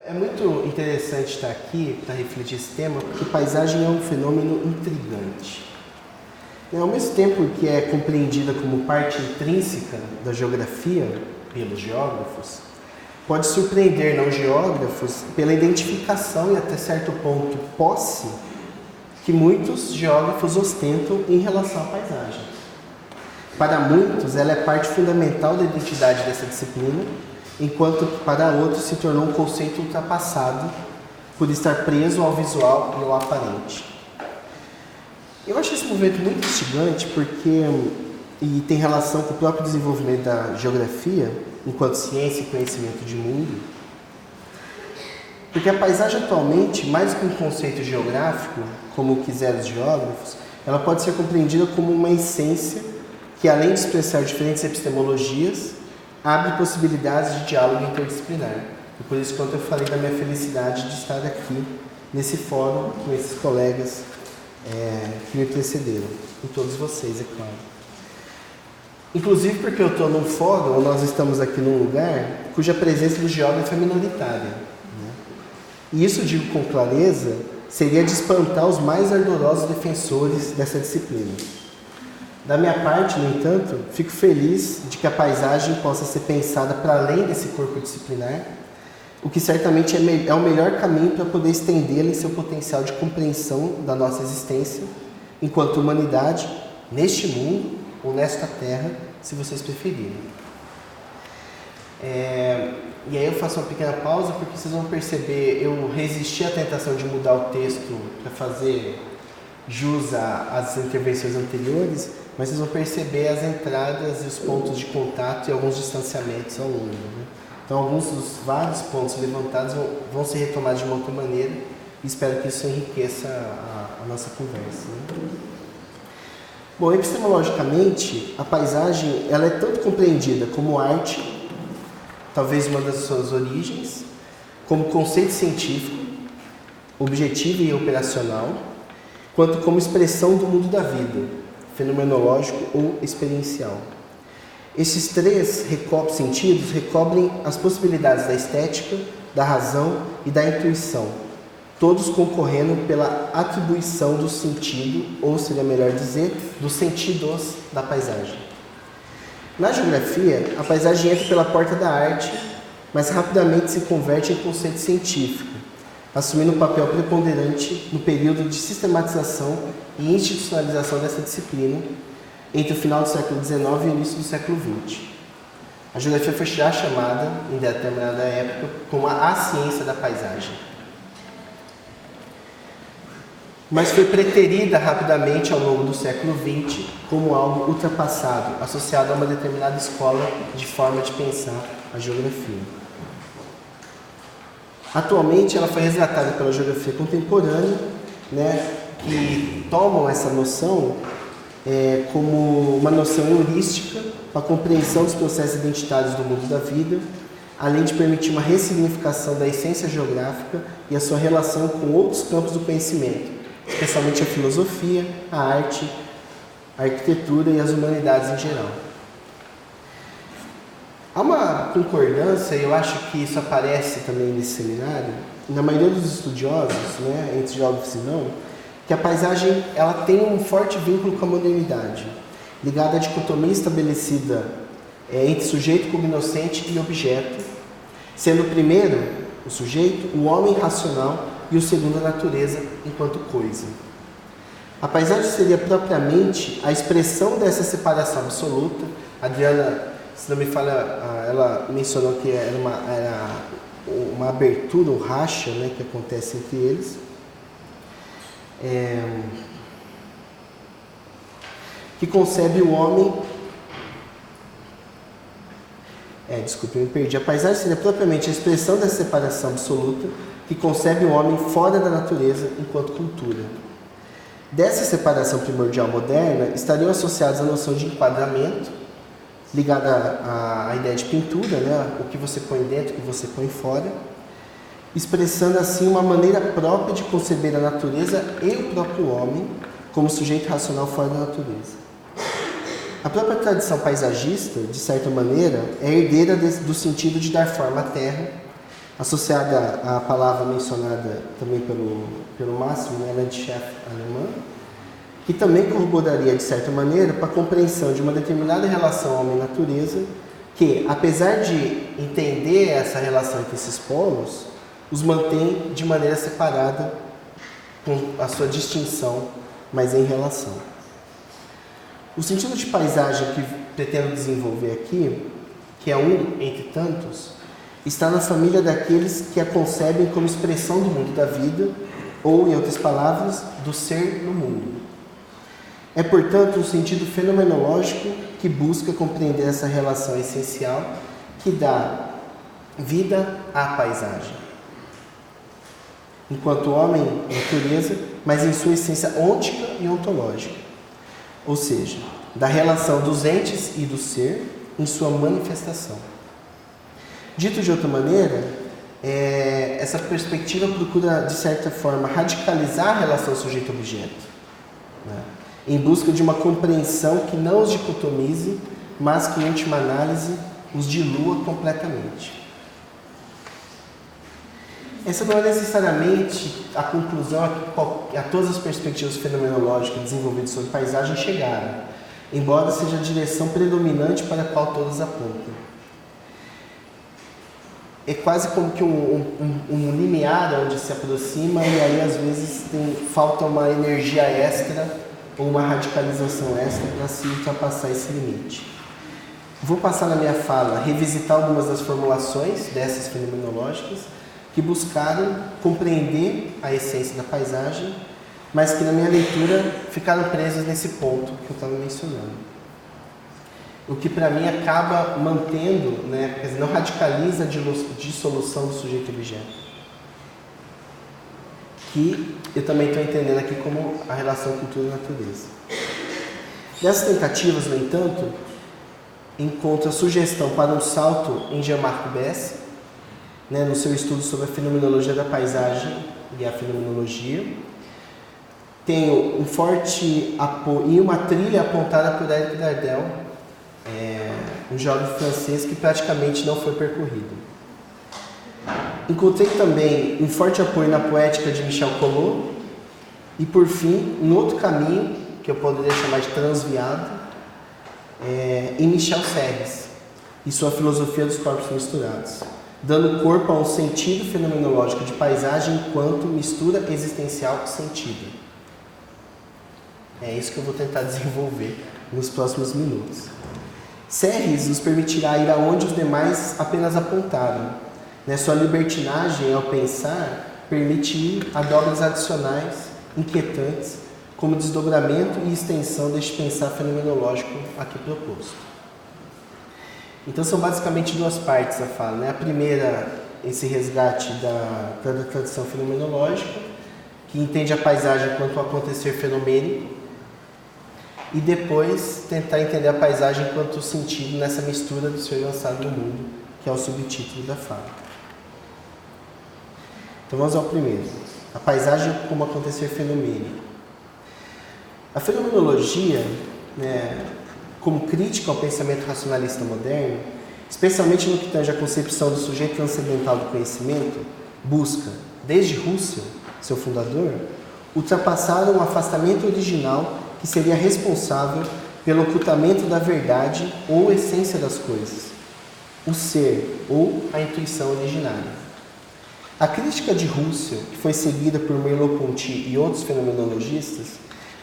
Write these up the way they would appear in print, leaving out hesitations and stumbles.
É muito interessante estar aqui para refletir esse tema, porque paisagem é um fenômeno intrigante. Ao mesmo tempo que é compreendida como parte intrínseca da geografia pelos geógrafos, pode surpreender não geógrafos pela identificação e até certo ponto posse que muitos geógrafos ostentam em relação à paisagem. Para muitos, ela é parte fundamental da identidade dessa disciplina, enquanto que para outros se tornou um conceito ultrapassado por estar preso ao visual e ao aparente. Eu acho esse movimento muito instigante e tem relação com o próprio desenvolvimento da geografia, enquanto ciência e conhecimento de mundo, porque a paisagem atualmente, mais que um conceito geográfico, como quiseram os geógrafos, ela pode ser compreendida como uma essência que, além de expressar diferentes epistemologias, abre possibilidades de diálogo interdisciplinar. E por isso, quando eu falei da minha felicidade de estar aqui, nesse fórum, com esses colegas que me precederam, com todos vocês, é claro. Inclusive porque eu estou num fórum, ou nós estamos aqui num lugar, cuja presença do geógrafo é minoritária. Né? E isso, digo com clareza, seria de espantar os mais ardorosos defensores dessa disciplina. Da minha parte, no entanto, fico feliz de que a paisagem possa ser pensada para além desse corpo disciplinar, o que certamente é o melhor caminho para poder estendê-la em seu potencial de compreensão da nossa existência enquanto humanidade, neste mundo ou nesta terra, se vocês preferirem. E aí eu faço uma pequena pausa porque vocês vão perceber, eu resisti à tentação de mudar o texto para fazer jus às intervenções anteriores, mas vocês vão perceber as entradas e os pontos de contato e alguns distanciamentos ao longo. Né? Então, alguns dos vários pontos levantados vão ser retomados de uma outra maneira e espero que isso enriqueça a nossa conversa. Né? Bom, epistemologicamente, a paisagem ela é tanto compreendida como arte, talvez uma das suas origens, como conceito científico, objetivo e operacional, quanto como expressão do mundo da vida, fenomenológico ou experiencial. Esses três sentidos recobrem as possibilidades da estética, da razão e da intuição, todos concorrendo pela atribuição do sentido, ou seria melhor dizer, dos sentidos da paisagem. Na geografia, a paisagem entra pela porta da arte, mas rapidamente se converte em conceito científico, assumindo um papel preponderante no período de sistematização e institucionalização dessa disciplina, entre o final do século XIX e o início do século XX. A geografia foi já chamada, em determinada época, como a ciência da paisagem. Mas foi preterida rapidamente ao longo do século XX como algo ultrapassado, associado a uma determinada escola de forma de pensar a geografia. Atualmente, ela foi resgatada pela geografia contemporânea, né, que tomam essa noção como uma noção heurística para a compreensão dos processos identitários do mundo da vida, além de permitir uma ressignificação da essência geográfica e a sua relação com outros campos do conhecimento, especialmente a filosofia, a arte, a arquitetura e as humanidades em geral. Há uma concordância, e eu acho que isso aparece também nesse seminário, na maioria dos estudiosos, né, entre geógrafos e não, que a paisagem ela tem um forte vínculo com a modernidade, ligada à dicotomia estabelecida entre sujeito cognoscente e objeto, sendo o primeiro, o sujeito, o homem racional e o segundo, a natureza enquanto coisa. A paisagem seria propriamente a expressão dessa separação absoluta. A Adriana, se não me falha, ela mencionou que era uma abertura, um racha, né, que acontece entre eles. Que concebe o homem... desculpe, eu me perdi. A paisagem seria propriamente a expressão dessa separação absoluta que concebe o homem fora da natureza enquanto cultura. Dessa separação primordial moderna estariam associadas a noção de enquadramento, ligada à ideia de pintura, né? O que você põe dentro, o que você põe fora, expressando assim uma maneira própria de conceber a natureza e o próprio homem como sujeito racional fora da natureza. A própria tradição paisagista, de certa maneira, é herdeira do sentido de dar forma à terra, associada à palavra mencionada também pelo Máximo, né, Landschaft alemã, que também corroboraria, de certa maneira, para a compreensão de uma determinada relação homem-natureza, que, apesar de entender essa relação entre esses polos, os mantém de maneira separada, com a sua distinção, mas em relação. O sentido de paisagem que pretendo desenvolver aqui, que é um entre tantos, está na família daqueles que a concebem como expressão do mundo da vida, ou, em outras palavras, do ser no mundo. É, portanto, um sentido fenomenológico que busca compreender essa relação essencial que dá vida à paisagem. Enquanto homem, natureza, mas em sua essência ôntica e ontológica. Ou seja, da relação dos entes e do ser em sua manifestação. Dito de outra maneira, essa perspectiva procura, de certa forma, radicalizar a relação sujeito-objeto, né? Em busca de uma compreensão que não os dicotomize, mas que, em última análise, os dilua completamente. Essa não é necessariamente a conclusão a todas as perspectivas fenomenológicas desenvolvidas sobre paisagem chegaram, embora seja a direção predominante para a qual todas apontam. É quase como que um limiar onde se aproxima e aí às vezes falta uma energia extra ou uma radicalização extra para se ultrapassar esse limite. Vou passar na minha fala, revisitar algumas das formulações dessas fenomenológicas que buscaram compreender a essência da paisagem, mas que na minha leitura ficaram presas nesse ponto que eu estava mencionando. O que para mim acaba mantendo, né, quer dizer, não radicaliza a dissolução do sujeito-objeto. Que eu também estou entendendo aqui como a relação cultura e natureza. Dessas tentativas, no entanto, encontra sugestão para um salto em Jean-Marc Besse, né, no seu estudo sobre a fenomenologia da paisagem e a fenomenologia. Tenho um forte apoio e uma trilha apontada por Éric Dardel, um geógrafo francês que praticamente não foi percorrido. Encontrei também um forte apoio na poética de Michel Collot e, por fim, um outro caminho, que eu poderia chamar de transviado, em Michel Serres e sua filosofia dos corpos misturados, dando corpo a um sentido fenomenológico de paisagem enquanto mistura existencial sentida. É isso que eu vou tentar desenvolver nos próximos minutos. Serres nos permitirá ir aonde os demais apenas apontaram. Sua libertinagem ao pensar permite ir a dobras adicionais, inquietantes, como desdobramento e extensão deste pensar fenomenológico aqui proposto. Então são basicamente duas partes a fala, né? A primeira, esse resgate da tradição fenomenológica, que entende a paisagem quanto ao acontecer fenomênico, e depois tentar entender a paisagem enquanto sentido nessa mistura do ser lançado no mundo, que é o subtítulo da fala. Então vamos ao primeiro, a paisagem como acontecer fenomênico. A fenomenologia, né, como crítica ao pensamento racionalista moderno, especialmente no que tange a concepção do sujeito transcendental do conhecimento, busca, desde Russell, seu fundador, ultrapassar um afastamento original que seria responsável pelo ocultamento da verdade ou essência das coisas, o ser ou a intuição originária. A crítica de Russell, que foi seguida por Merleau-Ponty e outros fenomenologistas,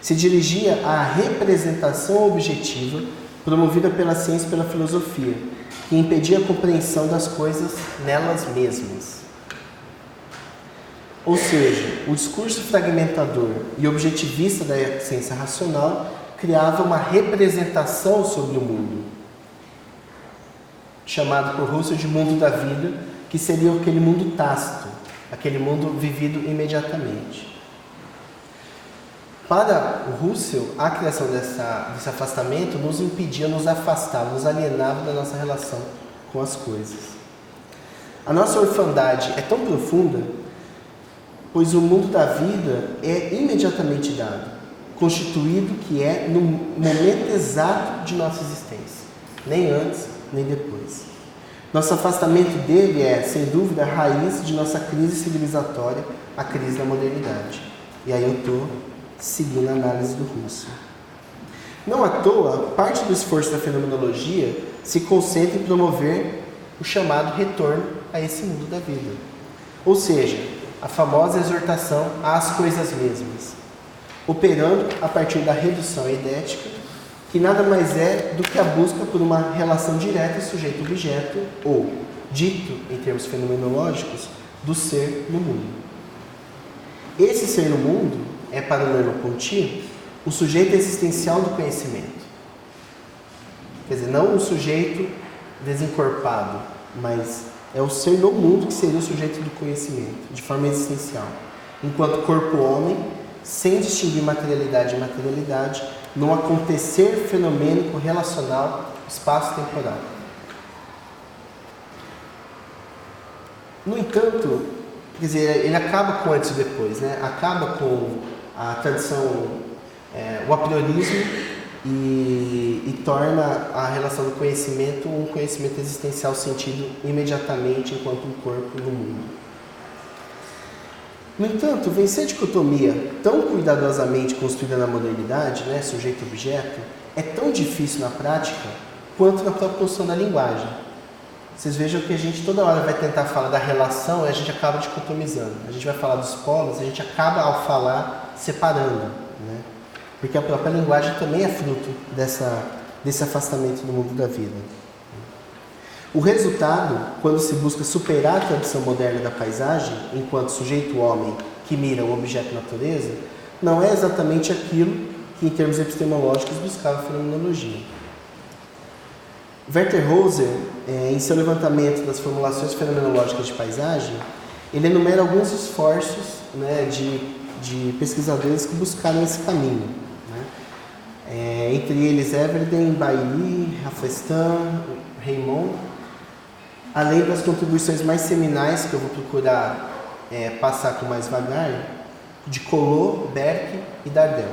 se dirigia à representação objetiva promovida pela ciência e pela filosofia, que impedia a compreensão das coisas nelas mesmas. Ou seja, o discurso fragmentador e objetivista da ciência racional criava uma representação sobre o mundo, chamado por Russell de mundo da vida, que seria aquele mundo tácito, aquele mundo vivido imediatamente. Para o Russell, a criação desse afastamento nos impedia, nos afastava, nos alienava da nossa relação com as coisas. A nossa orfandade é tão profunda, pois o mundo da vida é imediatamente dado, constituído que é no momento exato de nossa existência, nem antes, nem depois. Nosso afastamento dele é, sem dúvida, a raiz de nossa crise civilizatória, a crise da modernidade. E aí eu estou seguindo a análise do Russell. Não à toa, parte do esforço da fenomenologia se concentra em promover o chamado retorno a esse mundo da vida. Ou seja, a famosa exortação às coisas mesmas, operando a partir da redução eidética, que nada mais é do que a busca por uma relação direta sujeito-objeto, ou, dito em termos fenomenológicos, do ser no mundo. Esse ser no mundo é, para o Merleau-Ponty, o sujeito existencial do conhecimento. Quer dizer, não um sujeito desencorpado, mas é o ser no mundo que seria o sujeito do conhecimento, de forma existencial. Enquanto corpo-homem, sem distinguir materialidade e materialidade, num acontecer fenomênico relacional espaço-temporal. No entanto, quer dizer, ele acaba com antes e depois, né? Acaba com a tradição, o apriorismo e torna a relação do conhecimento um conhecimento existencial sentido imediatamente enquanto um corpo no mundo. No entanto, vencer a dicotomia tão cuidadosamente construída na modernidade, né, sujeito-objeto, é tão difícil na prática quanto na própria construção da linguagem. Vocês vejam que a gente toda hora vai tentar falar da relação e a gente acaba dicotomizando. A gente vai falar dos polos, a gente acaba, ao falar, separando, né? Porque a própria linguagem também é fruto desse afastamento do mundo da vida. O resultado, quando se busca superar a tradição moderna da paisagem, enquanto sujeito-homem que mira o objeto natureza, não é exatamente aquilo que, em termos epistemológicos, buscava a fenomenologia. Werther Hauser, em seu levantamento das formulações fenomenológicas de paisagem, ele enumera alguns esforços, né, de pesquisadores que buscaram esse caminho, né? Entre eles Everden, Bailly, Rafestin, Raymond, além das contribuições mais seminais, que eu vou procurar passar com mais vagar, de Collot, Berck e Dardel.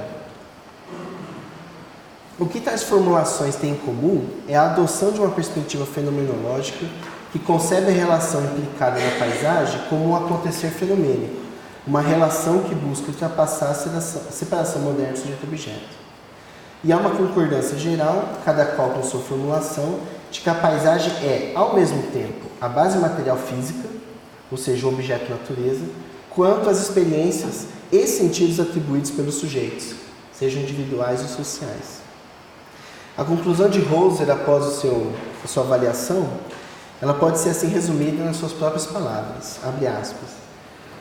O que tais formulações têm em comum é a adoção de uma perspectiva fenomenológica que concebe a relação implicada na paisagem como um acontecer fenomênico, uma relação que busca ultrapassar a separação moderna do sujeito-objeto. E há uma concordância geral, cada qual com sua formulação, de que a paisagem é, ao mesmo tempo, a base material física, ou seja, o objeto natureza, quanto as experiências e sentidos atribuídos pelos sujeitos, sejam individuais ou sociais. A conclusão de Hauser, após a sua avaliação, ela pode ser assim resumida nas suas próprias palavras, abre aspas.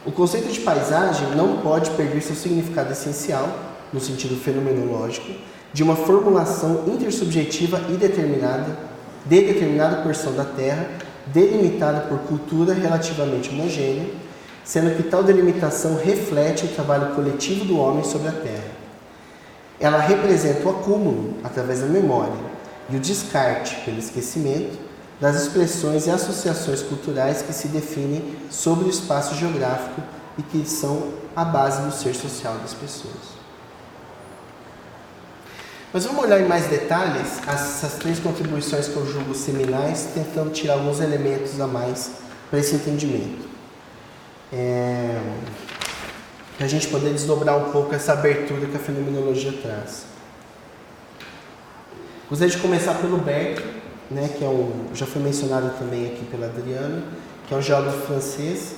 O conceito de paisagem não pode perder seu significado essencial, no sentido fenomenológico, de uma formulação intersubjetiva e determinada, de determinada porção da Terra, delimitada por cultura relativamente homogênea, sendo que tal delimitação reflete o trabalho coletivo do homem sobre a Terra. Ela representa o acúmulo, através da memória, e o descarte, pelo esquecimento, das expressões e associações culturais que se definem sobre o espaço geográfico e que são a base do ser social das pessoas. Mas vamos olhar em mais detalhes essas três contribuições que eu julgo seminais, tentando tirar alguns elementos a mais para esse entendimento. Para a gente poder desdobrar um pouco essa abertura que a fenomenologia traz. Gostaria de começar pelo Berck, né, que já foi mencionado também aqui pela Adriana, que é um geógrafo francês,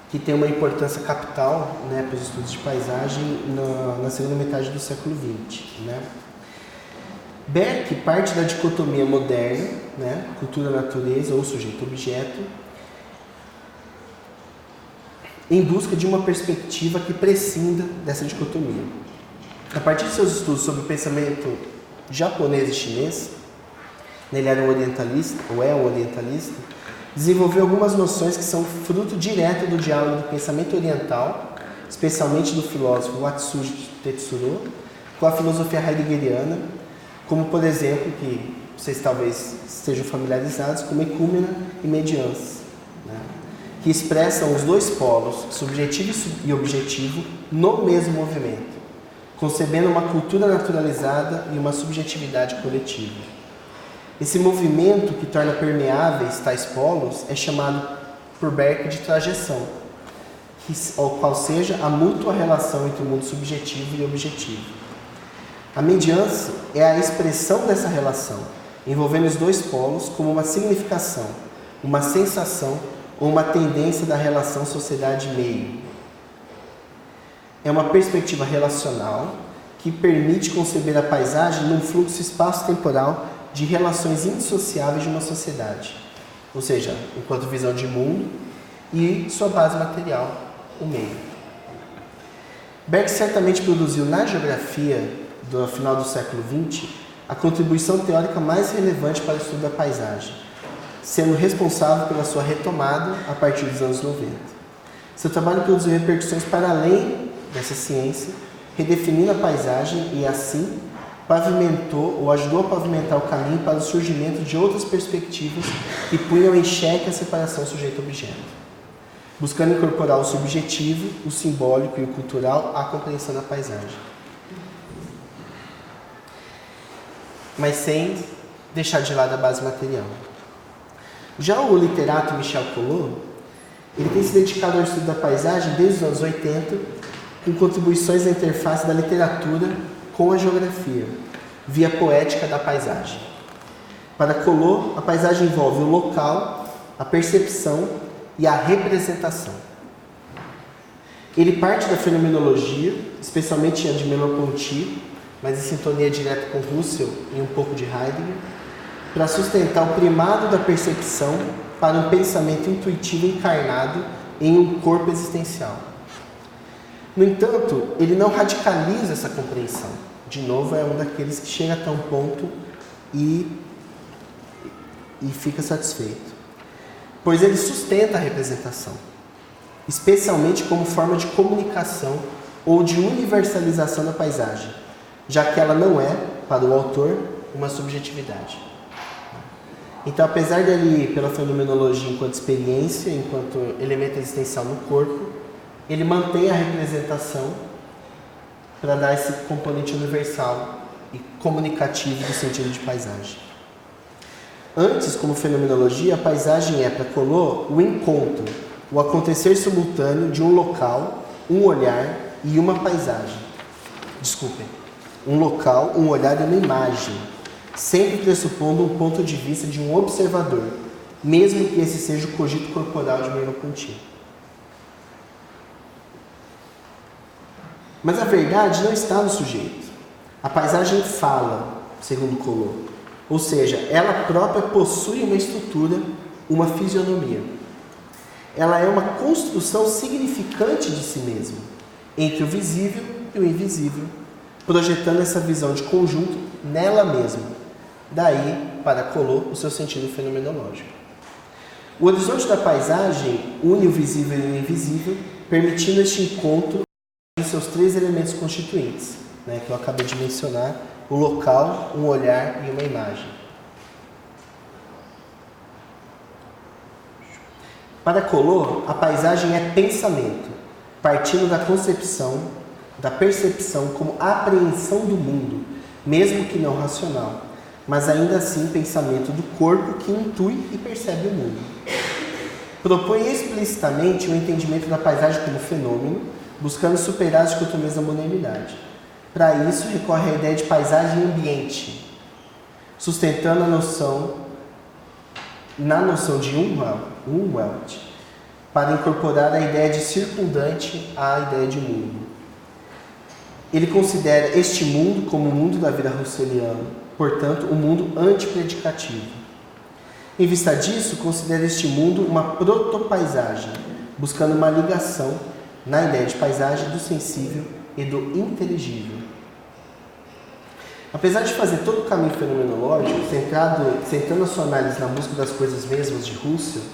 que tem uma importância capital, né, para os estudos de paisagem na segunda metade do século XX. Né? Berck parte da dicotomia moderna, né, cultura-natureza ou sujeito-objeto, em busca de uma perspectiva que prescinda dessa dicotomia. A partir de seus estudos sobre o pensamento japonês e chinês, ele era um orientalista, ou é um orientalista, desenvolveu algumas noções que são fruto direto do diálogo do pensamento oriental, especialmente do filósofo Watsuji Tetsuro, com a filosofia heideggeriana, como, por exemplo, que vocês talvez estejam familiarizados, como ecúmena e mediança, né? Que expressam os dois polos, subjetivo e objetivo, no mesmo movimento, concebendo uma cultura naturalizada e uma subjetividade coletiva. Esse movimento que torna permeáveis tais polos é chamado por Beck de trajeção, qual seja a mútua relação entre o mundo subjetivo e objetivo. A mediança é a expressão dessa relação, envolvendo os dois polos como uma significação, uma sensação ou uma tendência da relação sociedade-meio. É uma perspectiva relacional que permite conceber a paisagem num fluxo espaço-temporal de relações indissociáveis de uma sociedade, ou seja, enquanto visão de mundo e sua base material, o meio. Beck certamente produziu na geografia do final do século XX a contribuição teórica mais relevante para o estudo da paisagem, sendo responsável pela sua retomada a partir dos anos 90. Seu trabalho produziu repercussões para além dessa ciência, redefinindo a paisagem e, assim, pavimentou ou ajudou a pavimentar o caminho para o surgimento de outras perspectivas que punham em xeque a separação sujeito-objeto, buscando incorporar o subjetivo, o simbólico e o cultural à compreensão da paisagem. Mas sem deixar de lado a base material. Já o literato Michel Collot, ele tem se dedicado ao estudo da paisagem desde os anos 80, com contribuições na interface da literatura com a geografia, via poética da paisagem. Para Collot, a paisagem envolve o local, a percepção e a representação. Ele parte da fenomenologia, especialmente a de Merleau-Ponty, mas em sintonia direta com Husserl e um pouco de Heidegger, para sustentar o primado da percepção para um pensamento intuitivo encarnado em um corpo existencial. No entanto, ele não radicaliza essa compreensão. De novo, é um daqueles que chega até um ponto e fica satisfeito. Pois ele sustenta a representação, especialmente como forma de comunicação ou de universalização da paisagem, já que ela não é, para o autor, uma subjetividade. Então, apesar dele ir pela fenomenologia enquanto experiência, enquanto elemento existencial no corpo, ele mantém a representação para dar esse componente universal e comunicativo do sentido de paisagem. Antes, como fenomenologia, a paisagem é, para Collot, o encontro, o acontecer simultâneo de um local, um olhar e uma paisagem. Desculpem. Um local, um olhar e uma imagem, sempre pressupondo um ponto de vista de um observador, mesmo que esse seja o cogito corporal de Merleau-Ponty. Mas a verdade não está no sujeito. A paisagem fala, segundo Collot, ou seja, ela própria possui uma estrutura, uma fisionomia. Ela é uma construção significante de si mesma, entre o visível e o invisível, projetando essa visão de conjunto nela mesma. Daí, para Collot, o seu sentido fenomenológico. O horizonte da paisagem une o visível e o invisível, permitindo este encontro de seus três elementos constituintes, que eu acabei de mencionar: o local, um olhar e uma imagem. Para Collot, a paisagem é pensamento, partindo da concepção, da percepção como apreensão do mundo, mesmo que não racional, mas ainda assim pensamento do corpo que intui e percebe o mundo. Propõe explicitamente o entendimento da paisagem como fenômeno, buscando superar as dicotomias da modernidade. Para isso, recorre à ideia de paisagem ambiente, sustentando na noção de Umwelt, para incorporar a ideia de circundante à ideia de mundo. Ele considera este mundo como o mundo da vida husserliana, portanto, um mundo antipredicativo. Em vista disso, considera este mundo uma protopaisagem, buscando uma ligação na ideia de paisagem do sensível e do inteligível. Apesar de fazer todo o caminho fenomenológico, centrando a sua análise na busca das coisas mesmas de Husserl,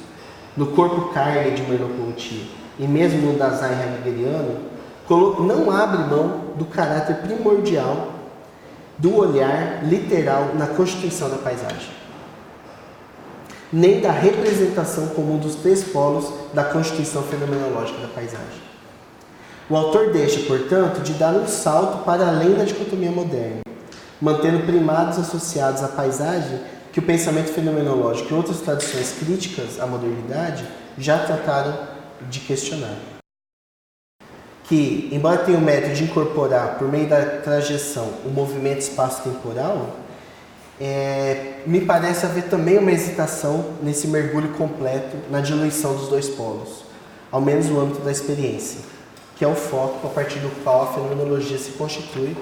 no corpo carne de Merleau-Ponty e mesmo no Dasein heideggeriano, Collot não abre mão do caráter primordial do olhar literal na constituição da paisagem, nem da representação como um dos três polos da constituição fenomenológica da paisagem. O autor deixa, portanto, de dar um salto para além da dicotomia moderna, mantendo primados associados à paisagem que o pensamento fenomenológico e outras tradições críticas à modernidade já trataram de questionar. Que, embora tenha o mérito de incorporar, por meio da trajeção, o movimento espaço-temporal, me parece haver também uma hesitação nesse mergulho completo na diluição dos dois polos, ao menos no âmbito da experiência, que é o foco a partir do qual a fenomenologia se constitui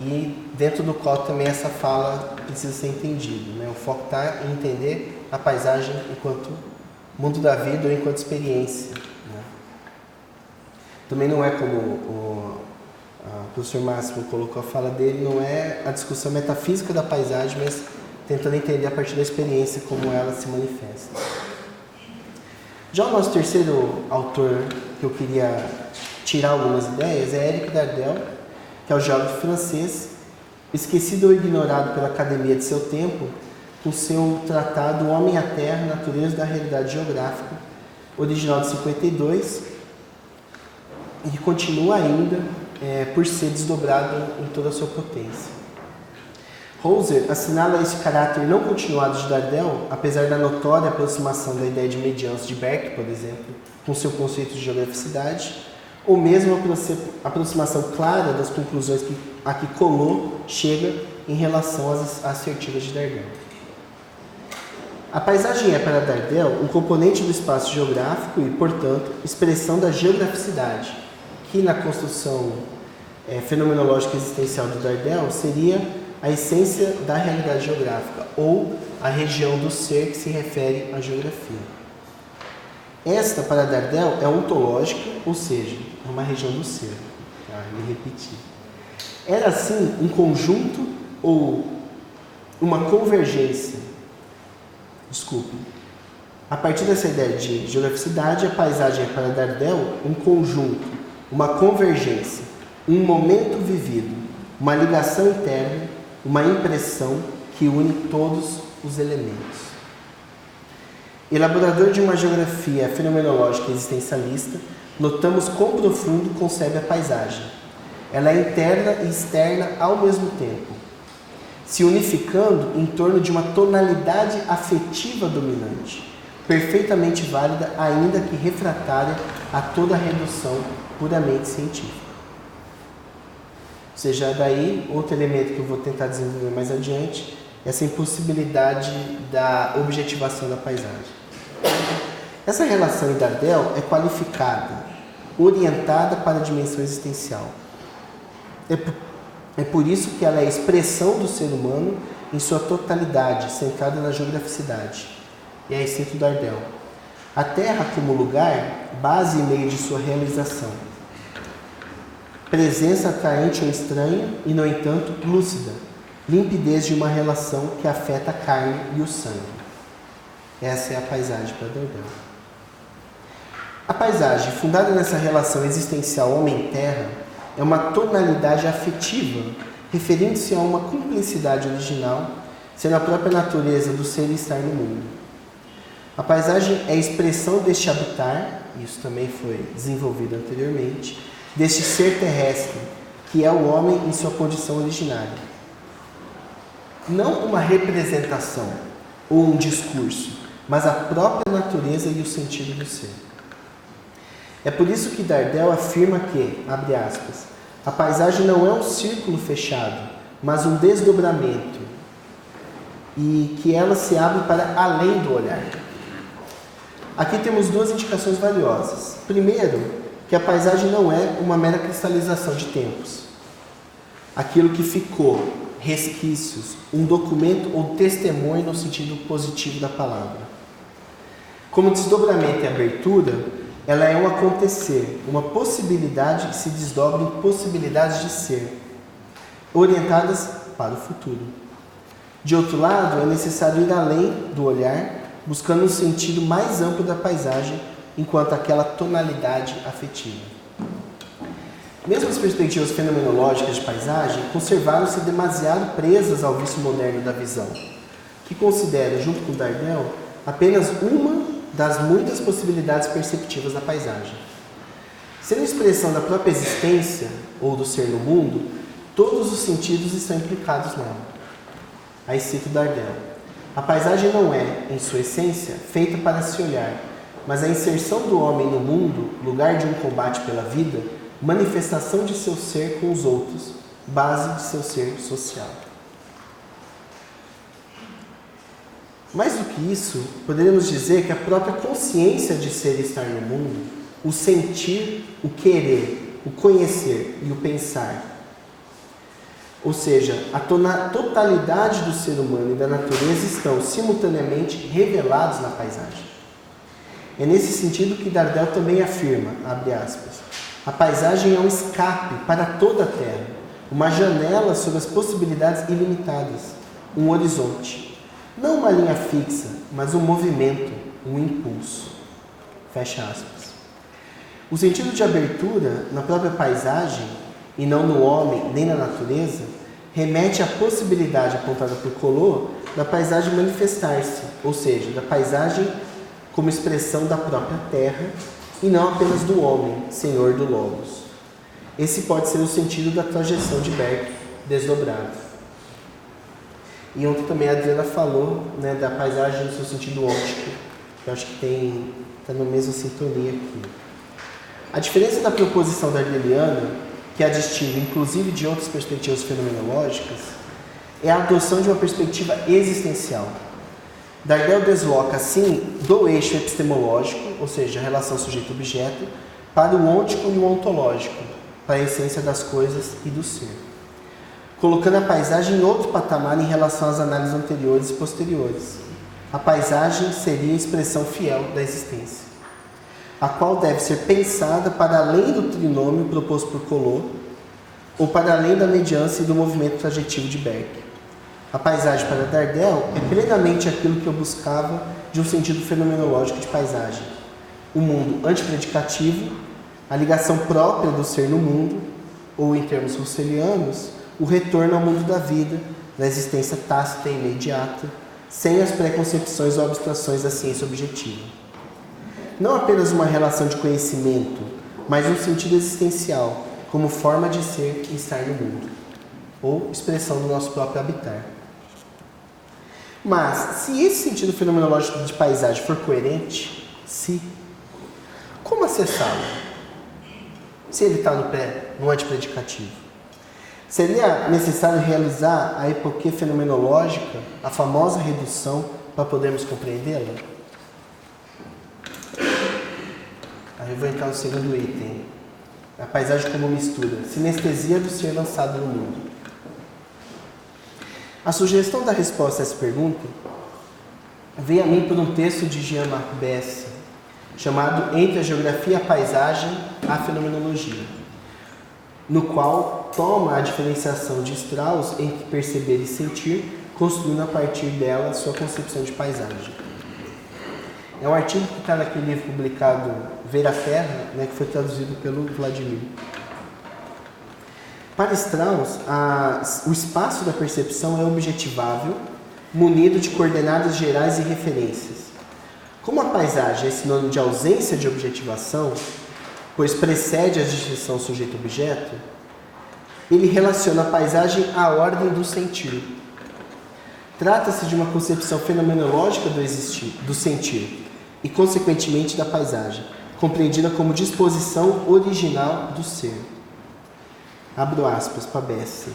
e dentro do qual também essa fala precisa ser entendida. O foco está em entender a paisagem enquanto mundo da vida ou enquanto experiência. Também não é como o professor Máximo colocou a fala dele, não é a discussão metafísica da paisagem, mas tentando entender a partir da experiência como ela se manifesta. Já o nosso terceiro autor que eu queria tirar algumas ideias é Éric Dardel, que é o geógrafo francês, esquecido ou ignorado pela academia de seu tempo, com seu tratado O Homem e a Terra, Natureza da Realidade Geográfica, original de 52, e que continua ainda por ser desdobrado em toda a sua potência. Hauser assinala esse caráter não continuado de Dardel, apesar da notória aproximação da ideia de mediança de Beck, por exemplo, com seu conceito de geograficidade, ou mesmo a aproximação clara das conclusões a que Collot chega em relação às assertivas de Dardel. A paisagem é, para Dardel, um componente do espaço geográfico e, portanto, expressão da geograficidade, que na construção fenomenológica existencial de Dardel seria a essência da realidade geográfica, ou a região do ser que se refere à geografia. Esta, para Dardel, é ontológica, ou seja, é uma região do ser. Me repetir. Era, assim, um conjunto ou uma convergência. A partir dessa ideia de geograficidade, a paisagem é, para Dardel, um conjunto, uma convergência, um momento vivido, uma ligação interna, uma impressão que une todos os elementos. Elaborador de uma geografia fenomenológica existencialista, notamos quão profundo concebe a paisagem. Ela é interna e externa ao mesmo tempo, se unificando em torno de uma tonalidade afetiva dominante, perfeitamente válida, ainda que refratária a toda redução puramente científica. Ou seja, daí outro elemento que eu vou tentar desenvolver mais adiante, essa impossibilidade da objetivação da paisagem. Essa relação em Dardel é qualificada, orientada para a dimensão existencial. É por isso que ela é a expressão do ser humano em sua totalidade, centrada na geograficidade. E aí cito Dardel. A Terra como lugar, base e meio de sua realização. Presença atraente ou estranha e, no entanto, lúcida. Limpidez de uma relação que afeta a carne e o sangue. Essa é a paisagem para Dardel. A paisagem, fundada nessa relação existencial homem-terra, é uma tonalidade afetiva, referindo-se a uma cumplicidade original, sendo a própria natureza do ser estar no mundo. A paisagem é a expressão deste habitar, isso também foi desenvolvido anteriormente, deste ser terrestre, que é o homem em sua condição originária. Não uma representação ou um discurso, mas a própria natureza e o sentido do ser. É por isso que Dardel afirma que, abre aspas, a paisagem não é um círculo fechado, mas um desdobramento, e que ela se abre para além do olhar. Aqui temos duas indicações valiosas. Primeiro, que a paisagem não é uma mera cristalização de tempos. Aquilo que ficou, resquícios, um documento ou testemunho no sentido positivo da palavra. Como desdobramento e abertura, ela é um acontecer, uma possibilidade que se desdobra em possibilidades de ser, orientadas para o futuro. De outro lado, é necessário ir além do olhar, buscando um sentido mais amplo da paisagem, enquanto aquela tonalidade afetiva. Mesmo as perspectivas fenomenológicas de paisagem conservaram-se demasiado presas ao vício moderno da visão, que considera, junto com Dardel, apenas uma das muitas possibilidades perceptivas da paisagem. Sendo expressão da própria existência, ou do ser no mundo, todos os sentidos estão implicados nela. Aí cito Dardel. A paisagem não é, em sua essência, feita para se olhar, mas a inserção do homem no mundo, lugar de um combate pela vida, manifestação de seu ser com os outros, base de seu ser social. Mais do que isso, poderíamos dizer que a própria consciência de ser e estar no mundo, o sentir, o querer, o conhecer e o pensar, ou seja, a totalidade do ser humano e da natureza estão simultaneamente revelados na paisagem. É nesse sentido que Dardel também afirma, abre aspas, a paisagem é um escape para toda a Terra, uma janela sobre as possibilidades ilimitadas, um horizonte. Não uma linha fixa, mas um movimento, um impulso. Fecha aspas. O sentido de abertura na própria paisagem, e não no homem nem na natureza, remete à possibilidade apontada por Collot da paisagem manifestar-se, ou seja, da paisagem como expressão da própria terra e não apenas do homem, senhor do logos. Esse pode ser o sentido da projeção de Bergk desdobrado. E ontem também a Adriana falou, né, da paisagem no seu sentido óptico, que eu acho que está na mesma sintonia aqui. A diferença da proposição dardeliana, que a distingue inclusive de outras perspectivas fenomenológicas, é a adoção de uma perspectiva existencial. Dardel desloca, assim, do eixo epistemológico, ou seja, a relação sujeito-objeto, para o ôntico e o ontológico, para a essência das coisas e do ser, colocando a paisagem em outro patamar em relação às análises anteriores e posteriores. A paisagem seria a expressão fiel da existência, a qual deve ser pensada para além do trinômio proposto por Collot, ou para além da mediância e do movimento trajetivo de Bergk. A paisagem para Dardel é plenamente aquilo que eu buscava de um sentido fenomenológico de paisagem. O mundo antipredicativo, a ligação própria do ser no mundo, ou em termos russelianos, o retorno ao mundo da vida, da existência tácita e imediata, sem as preconcepções ou abstrações da ciência objetiva. Não apenas uma relação de conhecimento, mas um sentido existencial, como forma de ser e estar no mundo, ou expressão do nosso próprio habitar. Mas, se esse sentido fenomenológico de paisagem for coerente, como acessá-lo? Se ele está no antipredicativo. Seria necessário realizar a epoquê fenomenológica, a famosa redução, para podermos compreendê-la? Aí eu vou entrar no segundo item. A paisagem como mistura. Sinestesia do ser lançado no mundo. A sugestão da resposta a essa pergunta veio a mim por um texto de Jean-Marc Besse, chamado Entre a Geografia, a Paisagem, a Fenomenologia, no qual toma a diferenciação de Strauss entre perceber e sentir, construindo a partir dela sua concepção de paisagem. É um artigo que está naquele livro publicado Ver a Terra, né, que foi traduzido pelo Vladimir. Para Strauss, o espaço da percepção é objetivável, munido de coordenadas gerais e referências. Como a paisagem é sinônimo de ausência de objetivação, pois precede a distinção sujeito-objeto, ele relaciona a paisagem à ordem do sentir. Trata-se de uma concepção fenomenológica do existir, do sentir, e consequentemente da paisagem, compreendida como disposição original do ser. Abro aspas para Besse.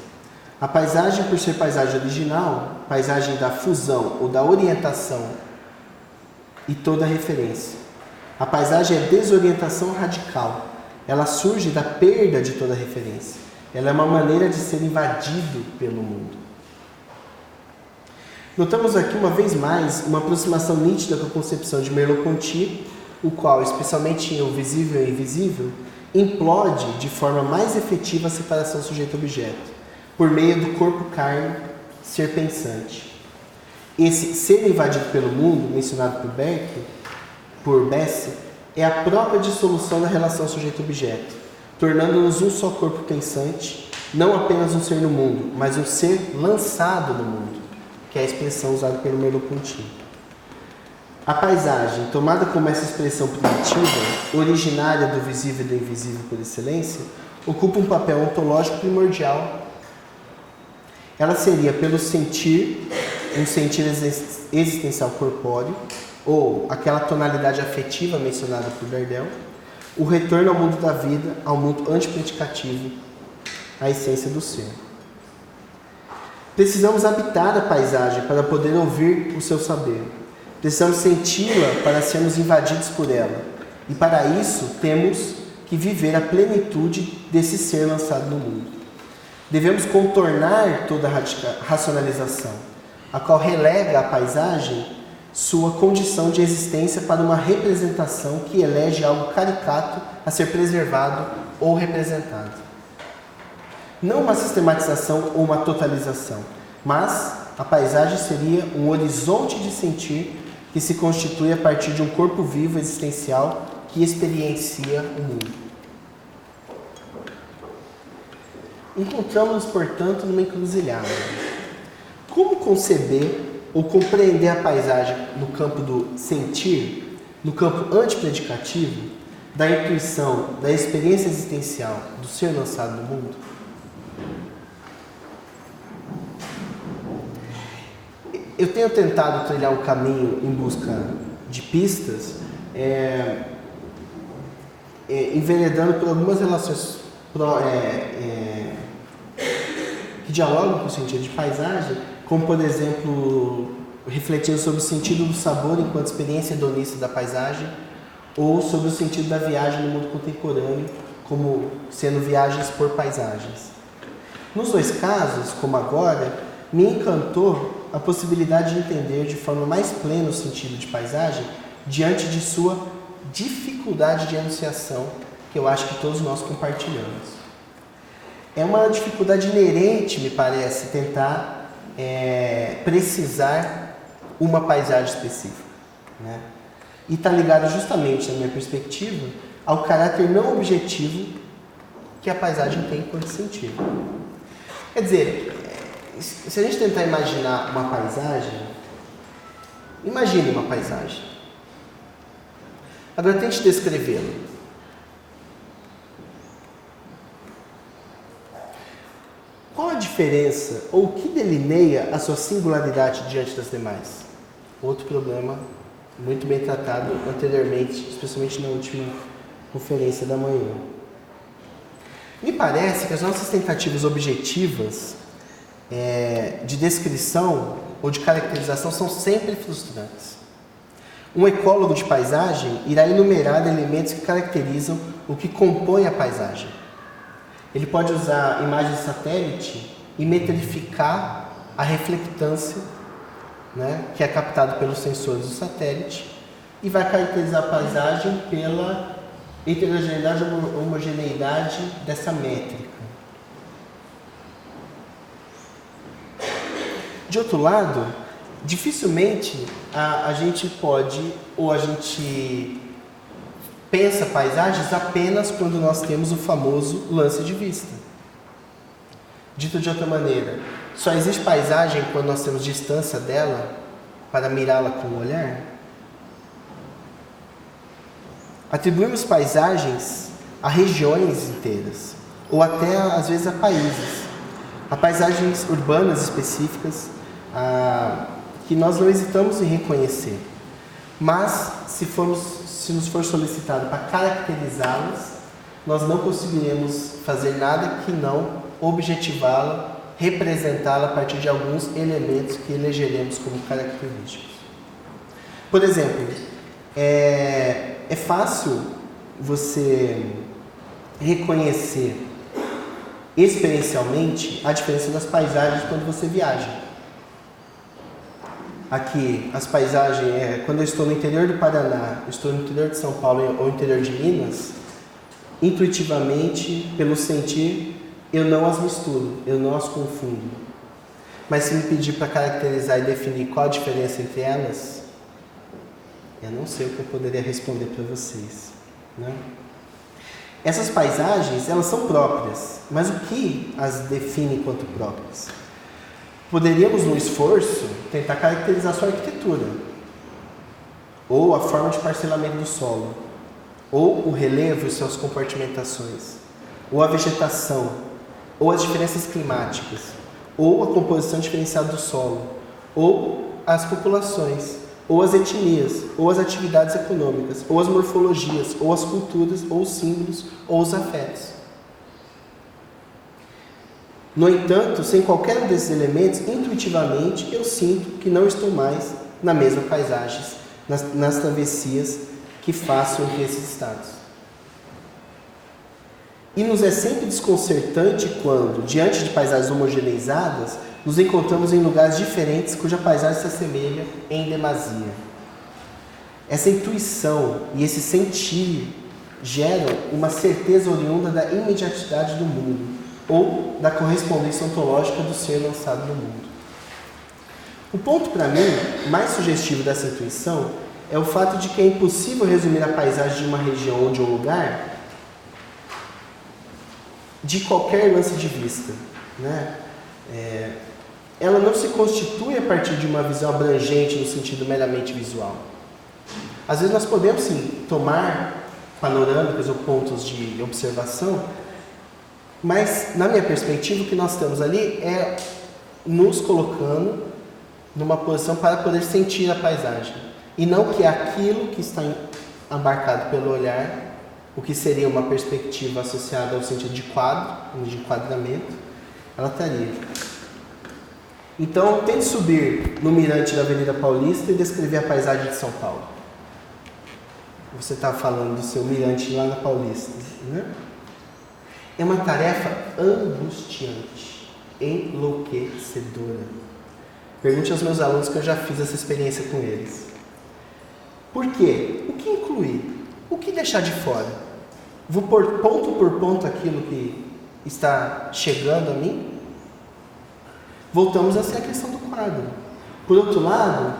A paisagem, por ser paisagem original, paisagem da fusão ou da orientação e toda referência. A paisagem é desorientação radical. Ela surge da perda de toda referência. Ela é uma maneira de ser invadido pelo mundo. Notamos aqui uma vez mais uma aproximação nítida com a concepção de Merleau-Ponty, o qual, especialmente em O Visível e Invisível, implode de forma mais efetiva a separação sujeito-objeto, por meio do corpo-carne, ser pensante. Esse ser invadido pelo mundo, mencionado por Besse, é a própria dissolução da relação sujeito-objeto, tornando-nos um só corpo pensante, não apenas um ser no mundo, mas um ser lançado no mundo, que é a expressão usada pelo Merleau-Ponty. A paisagem, tomada como essa expressão primitiva, originária do visível e do invisível por excelência, ocupa um papel ontológico primordial. Ela seria, pelo sentir, um sentir existencial corpóreo, ou aquela tonalidade afetiva mencionada por Gardel, o retorno ao mundo da vida, ao mundo antipredicativo, a essência do ser. Precisamos habitar a paisagem para poder ouvir o seu saber. Precisamos senti-la para sermos invadidos por ela. E para isso temos que viver a plenitude desse ser lançado no mundo. Devemos contornar toda a racionalização, a qual relega a paisagem sua condição de existência para uma representação que elege algo caricato a ser preservado ou representado. Não uma sistematização ou uma totalização, mas a paisagem seria um horizonte de sentir que se constitui a partir de um corpo vivo existencial que experiencia o mundo. Encontramos-nos, portanto, numa encruzilhada. Como conceber ou compreender a paisagem no campo do sentir, no campo antipredicativo, da intuição, da experiência existencial do ser lançado no mundo? Eu tenho tentado trilhar um caminho em busca de pistas, enveredando por algumas relações que dialogam com o sentido de paisagem, como, por exemplo, refletindo sobre o sentido do sabor enquanto experiência hedonista da paisagem, ou sobre o sentido da viagem no mundo contemporâneo, como sendo viagens por paisagens. Nos dois casos, como agora, me encantou a possibilidade de entender de forma mais plena o sentido de paisagem diante de sua dificuldade de enunciação, que eu acho que todos nós compartilhamos. É uma dificuldade inerente, me parece, tentar precisar uma paisagem específica, né? E está ligado justamente, na minha perspectiva, ao caráter não objetivo que a paisagem tem enquanto sentido. Quer dizer, se a gente tentar imaginar uma paisagem, imagine uma paisagem. Agora tente descrevê-la. Qual a diferença ou o que delineia a sua singularidade diante das demais? Outro problema muito bem tratado anteriormente, especialmente na última conferência da manhã. Me parece que as nossas tentativas objetivas de descrição ou de caracterização são sempre frustrantes. Um ecólogo de paisagem irá enumerar elementos que caracterizam o que compõe a paisagem. Ele pode usar imagem de satélite e metrificar a reflectância, né, que é captado pelos sensores do satélite, e vai caracterizar a paisagem pela heterogeneidade ou homogeneidade dessa métrica. De outro lado, dificilmente a gente pode, ou a gente pensa paisagens apenas quando nós temos o famoso lance de vista. Dito de outra maneira, só existe paisagem quando nós temos distância dela para mirá-la com o olhar? Atribuímos paisagens a regiões inteiras, ou até às vezes a países, a paisagens urbanas específicas que nós não hesitamos em reconhecer. Mas se nos for solicitado para caracterizá-las, nós não conseguiremos fazer nada que não objetivá-la, representá-la a partir de alguns elementos que elegeremos como característicos. Por exemplo, é fácil você reconhecer experiencialmente a diferença das paisagens quando você viaja. Aqui, as paisagens, quando eu estou no interior do Paraná, estou no interior de São Paulo ou no interior de Minas, intuitivamente, pelo sentir, eu não as misturo, eu não as confundo. Mas se me pedir para caracterizar e definir qual a diferença entre elas, eu não sei o que eu poderia responder para vocês, né? Essas paisagens, elas são próprias, mas o que as define enquanto próprias? Poderíamos, no esforço, tentar caracterizar sua arquitetura, ou a forma de parcelamento do solo, ou o relevo e suas compartimentações, ou a vegetação, ou as diferenças climáticas, ou a composição diferenciada do solo, ou as populações, ou as etnias, ou as atividades econômicas, ou as morfologias, ou as culturas, ou os símbolos, ou os afetos. No entanto, sem qualquer um desses elementos, intuitivamente eu sinto que não estou mais na mesma paisagem, nas travessias que faço entre esses estados. E nos é sempre desconcertante quando, diante de paisagens homogeneizadas, nos encontramos em lugares diferentes cuja paisagem se assemelha em demasia. Essa intuição e esse sentir geram uma certeza oriunda da imediatidade do mundo, ou da correspondência ontológica do ser lançado no mundo. O ponto, para mim, mais sugestivo dessa intuição é o fato de que é impossível resumir a paisagem de uma região ou de um lugar de qualquer lance de vista, né? Ela não se constitui a partir de uma visão abrangente no sentido meramente visual. Às vezes nós podemos, sim, tomar panorâmicas ou pontos de observação, mas, na minha perspectiva, o que nós temos ali é nos colocando numa posição para poder sentir a paisagem. E não que aquilo que está abarcado pelo olhar, o que seria uma perspectiva associada ao sentido de quadro, de enquadramento, ela estaria. Então, tente subir no mirante da Avenida Paulista e descrever a paisagem de São Paulo. Você está falando do seu mirante lá na Paulista, né? É uma tarefa angustiante, enlouquecedora. Pergunte aos meus alunos que eu já fiz essa experiência com eles. Por quê? O que incluir? O que deixar de fora? Vou pôr ponto por ponto aquilo que está chegando a mim? Voltamos a ser a questão do quadro. Por outro lado,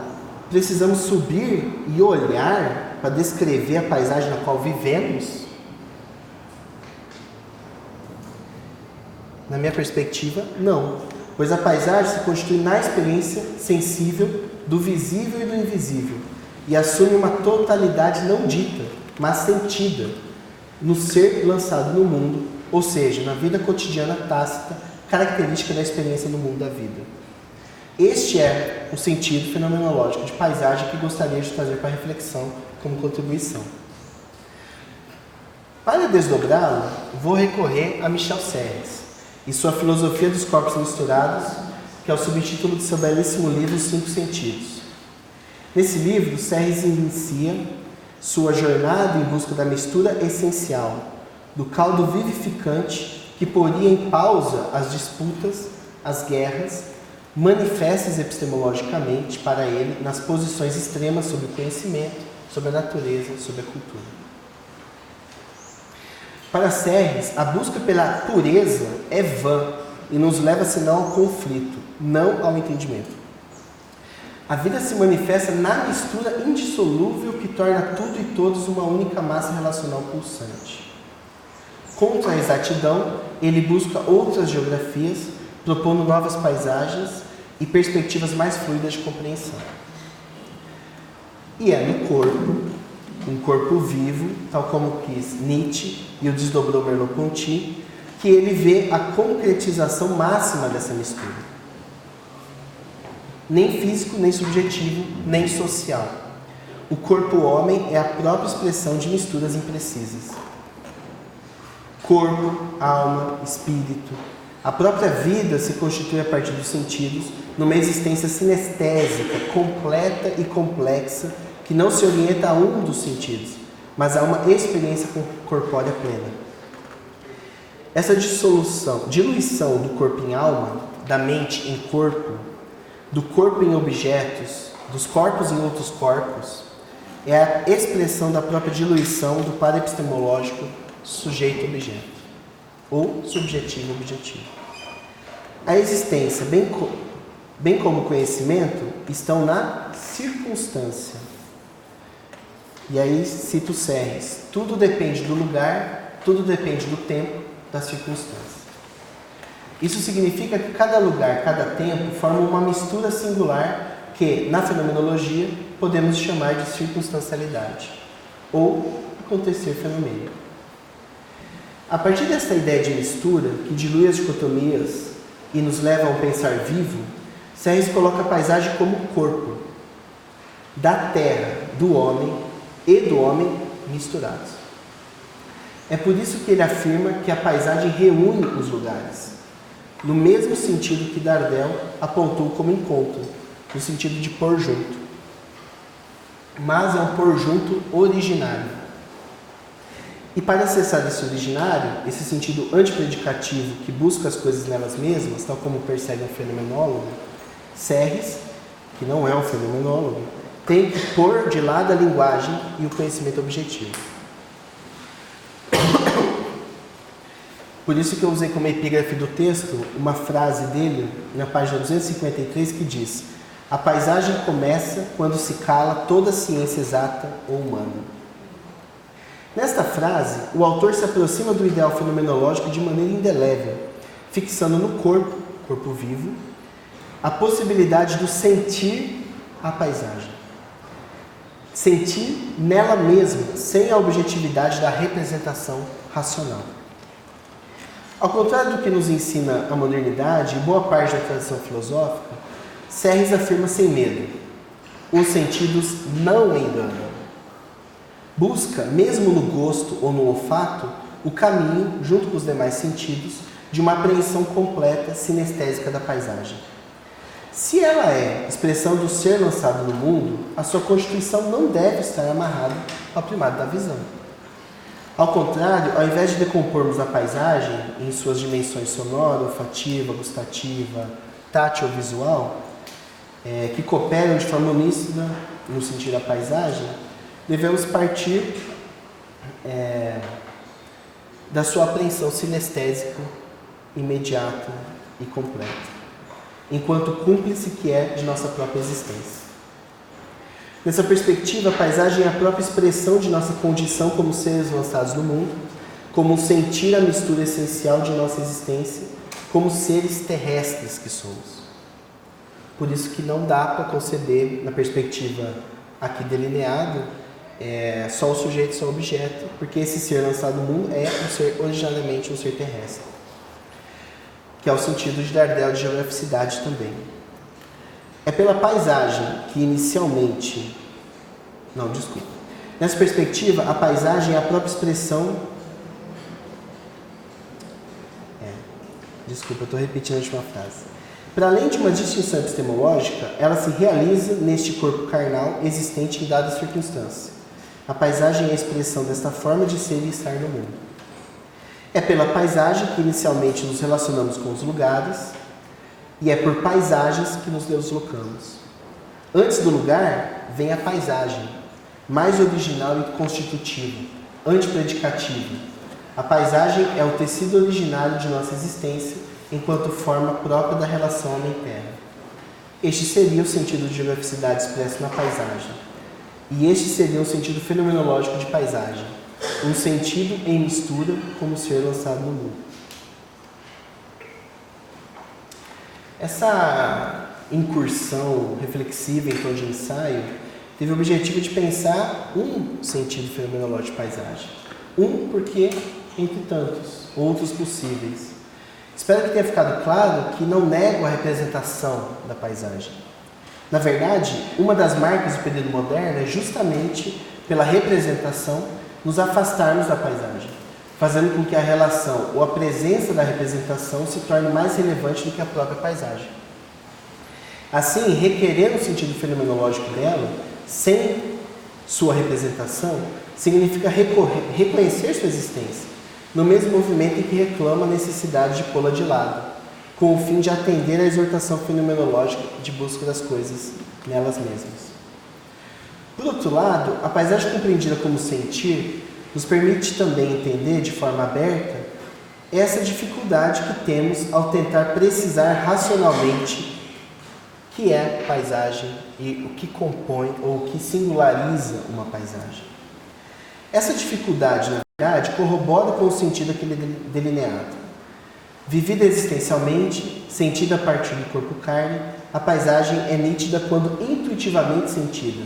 precisamos subir e olhar para descrever a paisagem na qual vivemos? Na minha perspectiva, não. Pois a paisagem se constitui na experiência sensível do visível e do invisível e assume uma totalidade não dita, mas sentida no ser lançado no mundo, ou seja, na vida cotidiana tácita, característica da experiência no mundo da vida. Este é o sentido fenomenológico de paisagem que gostaria de trazer para a reflexão como contribuição. Para desdobrá-lo, vou recorrer a Michel Serres e sua Filosofia dos Corpos Misturados, que é o subtítulo de seu belíssimo livro Os Cinco Sentidos. Nesse livro, Serres inicia sua jornada em busca da mistura essencial, do caldo vivificante que poria em pausa as disputas, as guerras, manifestas epistemologicamente para ele nas posições extremas sobre o conhecimento, sobre a natureza, sobre a cultura. Para Serres, a busca pela pureza é vã e nos leva senão ao conflito, não ao entendimento. A vida se manifesta na mistura indissolúvel que torna tudo e todos uma única massa relacional pulsante. Contra a exatidão, ele busca outras geografias, propondo novas paisagens e perspectivas mais fluidas de compreensão. E é no corpo, um corpo vivo, tal como quis Nietzsche e o desdobrou Merleau-Ponty, que ele vê a concretização máxima dessa mistura. Nem físico, nem subjetivo, nem social. O corpo homem é a própria expressão de misturas imprecisas. Corpo, alma, espírito. A própria vida se constitui a partir dos sentidos, numa existência sinestésica, completa e complexa, que não se orienta a um dos sentidos, mas a uma experiência corpórea plena. Essa diluição do corpo em alma, da mente em corpo, do corpo em objetos, dos corpos em outros corpos, é a expressão da própria diluição do paraepistemológico sujeito-objeto, ou subjetivo-objetivo. A existência, bem como o conhecimento, estão na circunstância. E aí cito Serres: tudo depende do lugar, tudo depende do tempo, da circunstância. Isso significa que cada lugar, cada tempo, forma uma mistura singular que, na fenomenologia, podemos chamar de circunstancialidade, ou acontecer fenomênico. A partir dessa ideia de mistura, que dilui as dicotomias e nos leva a um pensar vivo, Serres coloca a paisagem como corpo da terra, do homem e do homem misturados. É por isso que ele afirma que a paisagem reúne os lugares, no mesmo sentido que Dardel apontou como encontro, no sentido de pôr junto. Mas é um pôr junto originário. E para acessar esse originário, esse sentido antipredicativo que busca as coisas nelas mesmas, tal como persegue um fenomenólogo, Serres, que não é um fenomenólogo, tem que pôr de lado a linguagem e o conhecimento objetivo. Por isso que eu usei como epígrafe do texto uma frase dele, na página 253, que diz: a paisagem começa quando se cala toda ciência exata ou humana. Nesta frase, o autor se aproxima do ideal fenomenológico de maneira indelével, fixando no corpo vivo, a possibilidade do sentir a paisagem. Sentir nela mesma, sem a objetividade da representação racional. Ao contrário do que nos ensina a modernidade e boa parte da tradição filosófica, Serres afirma sem medo: os sentidos não enganam. Busca, mesmo no gosto ou no olfato, o caminho, junto com os demais sentidos, de uma apreensão completa, sinestésica da paisagem. Se ela é expressão do ser lançado no mundo, a sua constituição não deve estar amarrada ao primado da visão. Ao contrário, ao invés de decompormos a paisagem em suas dimensões sonora, olfativa, gustativa, tátil ou visual, que cooperam de forma uníssona no sentir da paisagem, devemos partir da sua apreensão sinestésica, imediata e completa, enquanto cúmplice que é de nossa própria existência. Nessa perspectiva, a paisagem é a própria expressão de nossa condição como seres lançados no mundo, como sentir a mistura essencial de nossa existência, como seres terrestres que somos. Por isso que não dá para conceber, na perspectiva aqui delineada, só o sujeito, só o objeto, porque esse ser lançado no mundo é originalmente um ser terrestre, que é o sentido de Dardel de geograficidade também. É pela paisagem que inicialmente... Não, desculpa. Nessa perspectiva, a paisagem é a própria expressão... Desculpa, eu estou repetindo a última frase. Para além de uma distinção epistemológica, ela se realiza neste corpo carnal existente em dadas circunstâncias. A paisagem é a expressão desta forma de ser e estar no mundo. É pela paisagem que inicialmente nos relacionamos com os lugares, e é por paisagens que nos deslocamos. Antes do lugar, vem a paisagem, mais original e constitutiva, antipredicativo. A paisagem é o tecido originário de nossa existência, enquanto forma própria da relação homem-terra. Este seria o sentido de geograficidade expresso na paisagem. E este seria o sentido fenomenológico de paisagem, um sentido em mistura como ser lançado no mundo. Essa incursão reflexiva em tom de ensaio teve o objetivo de pensar um sentido fenomenológico de paisagem. Porque, entre tantos, outros possíveis. Espero que tenha ficado claro que não nego a representação da paisagem. Na verdade, uma das marcas do período moderno é justamente pela representação nos afastarmos da paisagem, fazendo com que a relação ou a presença da representação se torne mais relevante do que a própria paisagem. Assim, requerer o sentido fenomenológico dela, sem sua representação, significa reconhecer sua existência, no mesmo movimento em que reclama a necessidade de pô-la de lado, com o fim de atender à exortação fenomenológica de busca das coisas nelas mesmas. Por outro lado, a paisagem compreendida como sentir nos permite também entender de forma aberta essa dificuldade que temos ao tentar precisar racionalmente o que é paisagem e o que compõe ou o que singulariza uma paisagem. Essa dificuldade, na verdade, corrobora com o sentido aqui delineado. Vivida existencialmente, sentida a partir do corpo-carne, a paisagem é nítida quando intuitivamente sentida.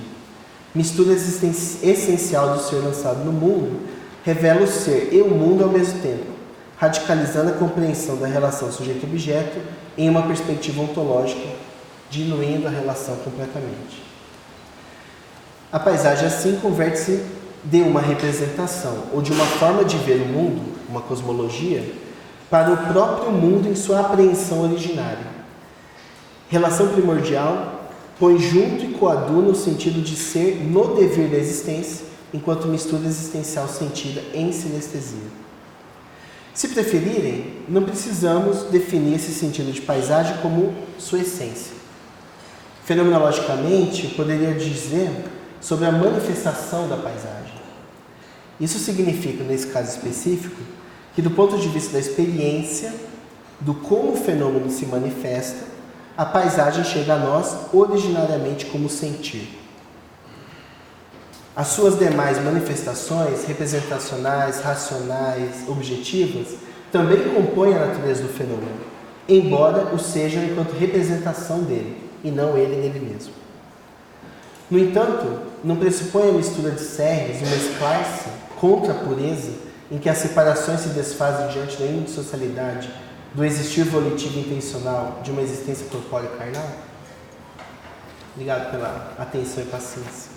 Mistura essencial do ser lançado no mundo, revela o ser e o mundo ao mesmo tempo, radicalizando a compreensão da relação sujeito-objeto em uma perspectiva ontológica diluindo a relação completamente. A paisagem, assim, converte-se de uma representação ou de uma forma de ver o mundo, uma cosmologia, para o próprio mundo em sua apreensão originária. Relação primordial põe junto e coaduna o sentido de ser no devir da existência, enquanto mistura existencial sentida em sinestesia. Se preferirem, não precisamos definir esse sentido de paisagem como sua essência. Fenomenologicamente, poderia dizer sobre a manifestação da paisagem. Isso significa, nesse caso específico, que do ponto de vista da experiência, do como o fenômeno se manifesta, a paisagem chega a nós originariamente como sentir. As suas demais manifestações, representacionais, racionais, objetivas, também compõem a natureza do fenômeno, embora o sejam enquanto representação dele, e não ele nele mesmo. No entanto, não pressupõe a mistura de serres e mesclar-se contra a pureza em que as separações se desfazem diante da indissocialidade do existir volitivo intencional de uma existência corpórea carnal? Obrigado pela atenção e paciência.